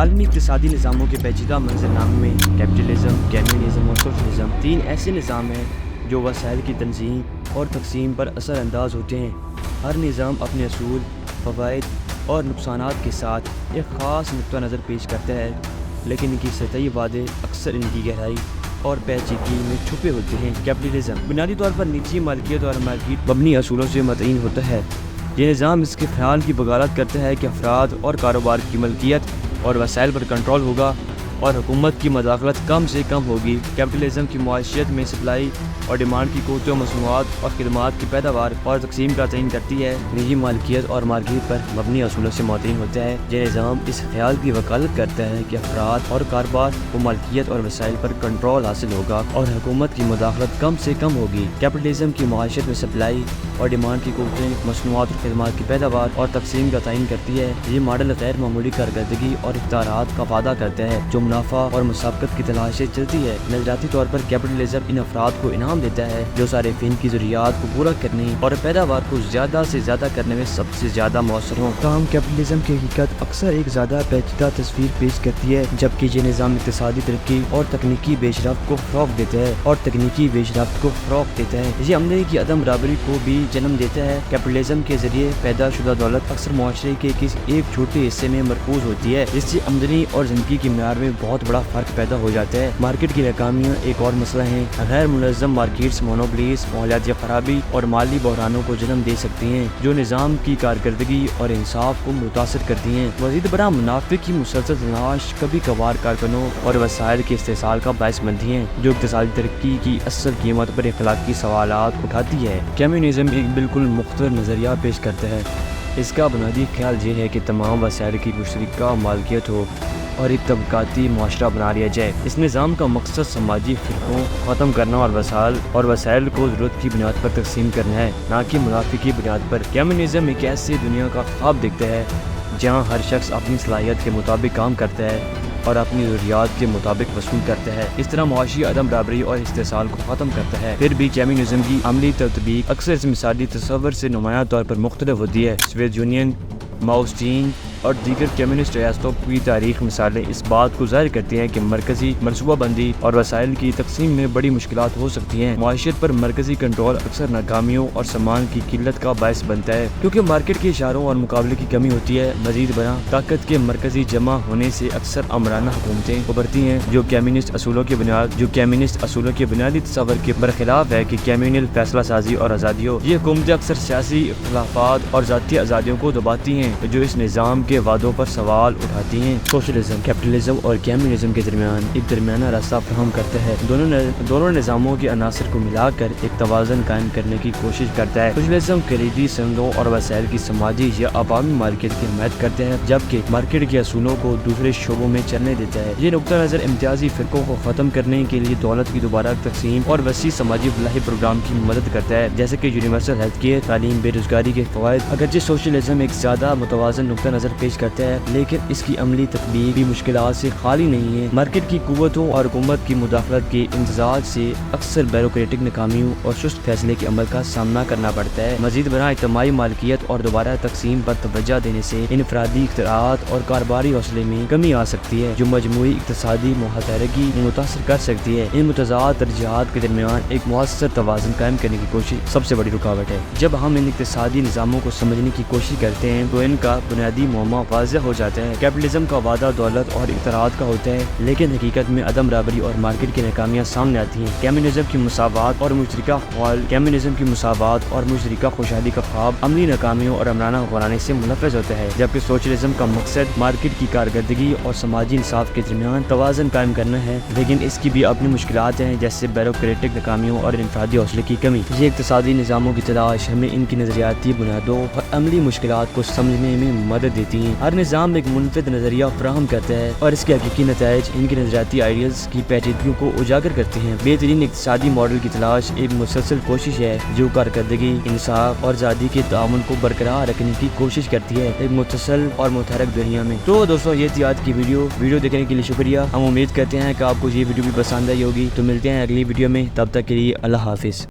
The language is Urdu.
عالمی اقتصادی نظاموں کے پیچیدہ منظرنامے میں کیپٹلزم، کمیونزم اور سوشلزم 3 ایسے نظام ہیں جو وسائل کی تنظیم اور تقسیم پر اثر انداز ہوتے ہیں۔ ہر نظام اپنے اصول، فوائد اور نقصانات کے ساتھ ایک خاص نقطہ نظر پیش کرتا ہے، لیکن ان کی سطحی وعدے اکثر ان کی گہرائی اور پیچیدگی میں چھپے ہوتے ہیں۔ کیپٹلزم بنیادی طور پر نجی مالکیت اور مالکیت مبنی اصولوں سے متعین ہوتا ہے۔ یہ نظام اس کے خیال کی وکالت کرتا ہے کہ افراد اور کاروبار کی ملکیت اور وسائل پر کنٹرول ہوگا اور حکومت کی مداخلت کم سے کم ہوگی۔ کیپٹلزم کی معیشت میں سپلائی اور ڈیمانڈ کی قوتیں مصنوعات اور خدمات کی پیداوار اور تقسیم کا تعین کرتی ہے۔ نجی مالکیت اور مالکیت پر مبنی اصولوں سے معتین ہوتا ہے۔ یہ نظام اس خیال کی وکالت کرتا ہے کہ افراد اور کاروبار کو مالکیت اور وسائل پر کنٹرول حاصل ہوگا اور حکومت کی مداخلت کم سے کم ہوگی۔ کیپٹلزم کی معیشت میں سپلائی اور ڈیمانڈ کی قوتیں مصنوعات اور خدمات کی پیداوار اور تقسیم کا تعین کرتی ہے۔ یہ ماڈل غیر معمولی کارکردگی اور اختیارات کا وعدہ کرتا ہے جو منافع اور مسابقت کی تلاش سے چلتی ہے۔ نظریاتی طور پر کیپٹلزم ان افراد کو انعام دیتا ہے جو صارفین کی ضروریات کو پورا کرنے اور پیداوار کو زیادہ سے زیادہ کرنے میں سب سے زیادہ مؤثر ہوں۔ تاہم کیپٹلزم کی حقیقت اکثر ایک زیادہ پیچیدہ تصویر پیش کرتی ہے، جبکہ یہ نظام اقتصادی ترقی اور تکنیکی پیش رفت کو فروغ دیتا ہے یہ عملے کی عدم برابری کو بھی جنم دیتا ہے۔ کیپٹلزم کے ذریعے پیدا شدہ دولت اکثر معاشرے کے کسی ایک چھوٹے حصے میں مرکوز ہوتی ہے، جس سے آمدنی اور زندگی کی معیار میں بہت بڑا فرق پیدا ہو جاتا ہے۔ مارکیٹ کی ناکامیاں ایک اور مسئلہ ہیں۔ غیر منظم مارکیٹس، مونوپولیز، مالیاتی خرابی اور مالی بحرانوں کو جنم دے سکتی ہیں جو نظام کی کارکردگی اور انصاف کو متاثر کرتی ہیں۔ مزید برآں منافع کی مسلسل تلاش کبھی کبھار کارکنوں اور وسائل کے استحصال کا باعث بنتی ہیں جو اقتصادی ترقی کی اصل قیمت پر اخلاقی سوالات اٹھاتی ہے۔ کمیونزم ایک بالکل مختلف نظریہ پیش کرتا ہے۔ اس کا بنیادی خیال یہ ہے کہ تمام وسائل کی مشترکہ مالکیت ہو اور ایک طبقاتی معاشرہ بنا لیا جائے۔ اس نظام کا مقصد سماجی فرقوں ختم کرنا اور وسائل کو ضرورت کی بنیاد پر تقسیم کرنا ہے، نہ کہ منافع کی بنیاد پر۔ کمیونزم ایک ایسی دنیا کا خواب دیکھتا ہے جہاں ہر شخص اپنی صلاحیت کے مطابق کام کرتا ہے اور اپنی ضروریات کے مطابق وصول کرتا ہے، اس طرح معاشی عدم برابری اور استحصال کو ختم کرتا ہے۔ پھر بھی کمیونزم کی عملی تطبیق اکثر اس مثالی تصور سے نمایاں طور پر مختلف ہوتی ہے۔ سوویت یونین، ماؤ زیڈونگ اور دیگر کمیونسٹ ریاستوں کی تاریخ مثالیں اس بات کو ظاہر کرتی ہیں کہ مرکزی منصوبہ بندی اور وسائل کی تقسیم میں بڑی مشکلات ہو سکتی ہیں۔ معیشت پر مرکزی کنٹرول اکثر ناکامیوں اور سامان کی قلت کا باعث بنتا ہے کیونکہ مارکیٹ کے اشاروں اور مقابلے کی کمی ہوتی ہے۔ مزید برآں طاقت کے مرکزی جمع ہونے سے اکثر آمرانہ حکومتیں ابھرتی ہیں جو کمیونسٹ اصولوں کے بنیادی تصور کے برخلاف ہے کہ کمیونل فیصلہ سازی اور آزادی ہو۔ یہ حکومتیں اکثر سیاسی اختلافات اور ذاتی آزادیوں کو دباتی ہیں جو اس نظام کے وعدوں پر سوال اٹھاتی ہیں۔ سوشلزم کیپٹلزم اور کمیونزم کے درمیان ایک درمیانہ راستہ فراہم کرتا ہے۔ دونوں نظاموں کے عناصر کو ملا کر ایک توازن قائم کرنے کی کوشش کرتا ہے۔ سوشلزم کلیدی سندوں اور وسائل کی سماجی یا عوامی مالکیت کی حمایت کرتے ہیں، جبکہ مارکیٹ کے اصولوں کو دوسرے شعبوں میں چلنے دیتا ہے۔ یہ نقطہ نظر امتیازی فرقوں کو ختم کرنے کے لیے دولت کی دوبارہ تقسیم اور وسیع سماجی فلاحی پروگرام کی مدد کرتا ہے، جیسے کہ یونیورسل ہیلتھ کیئر، تعلیم، بے روزگاری کے فوائد۔ اگرچہ سوشلزم ایک زیادہ متوازن نقطہ نظر پیش کرتا ہے، لیکن اس کی عملی تطبیق بھی مشکلات سے خالی نہیں ہے۔ مارکیٹ کی قوتوں اور حکومت کی مداخلت کے امتزاج سے اکثر بیوروکریٹک ناکامیوں اور سست فیصلے کے عمل کا سامنا کرنا پڑتا ہے۔ مزید برآں اجتماعی مالکیت اور دوبارہ تقسیم پر توجہ دینے سے انفرادی اختیارات اور کاروباری حوصلے میں کمی آ سکتی ہے جو مجموعی اقتصادی متحرکی متاثر کر سکتی ہے۔ ان متضاد ترجیحات کے درمیان ایک مؤثر توازن قائم کرنے کی کوشش سب سے بڑی رکاوٹ ہے۔ جب ہم ان اقتصادی نظاموں کو سمجھنے کی کوشش کرتے ہیں تو ان کا بنیادی معمہ واضح ہو جاتا ہے۔ کیپٹلزم کا وعدہ دولت اور اختیارات کا ہوتا ہے، لیکن حقیقت میں عدم برابری اور مارکیٹ کی ناکامیاں سامنے آتی ہیں۔ کمیونزم کی مساوات اور مشترکہ خوشحالی کا خواب عملی ناکامیوں اور عمرانہ حکمرانی سے منفذ ہوتا ہے، جبکہ سوشلزم کا مقصد مارکیٹ کی کارکردگی اور سماجی انصاف کے درمیان توازن قائم کرنا ہے، لیکن اس کی بھی اپنی مشکلات ہیں جیسے بیوروکریٹک ناکامیوں اور انفرادی حوصلے کی کمی۔ یہ اقتصادی نظاموں کی تلاش ہمیں ان کی نظریاتی بنیادوں اور عملی مشکلات کو سمجھنے میں مدد دیتی ہیں۔ ہر نظام ایک منفرد نظریہ فراہم کرتا ہے اور اس کے حقیقی نتائج ان کے نظریاتی آئیڈیلز کی پیچیدگیوں کو اجاگر کرتے ہیں۔ بہترین اقتصادی ماڈل کی تلاش ایک مسلسل کوشش ہے جو کارکردگی، انصاف اور آزادی کے تعاون کو برقرار رکھنے کی کوشش کرتی ہے ایک متصل اور متحرک دنیا میں۔ تو دوستوں، یہ تھی آج کی ویڈیو دیکھنے کے لیے شکریہ۔ ہم امید کرتے ہیں کہ آپ کو یہ ویڈیو بھی پسند آئی ہوگی۔ تو ملتے ہیں اگلی ویڈیو میں، تب تک کے لیے اللہ حافظ۔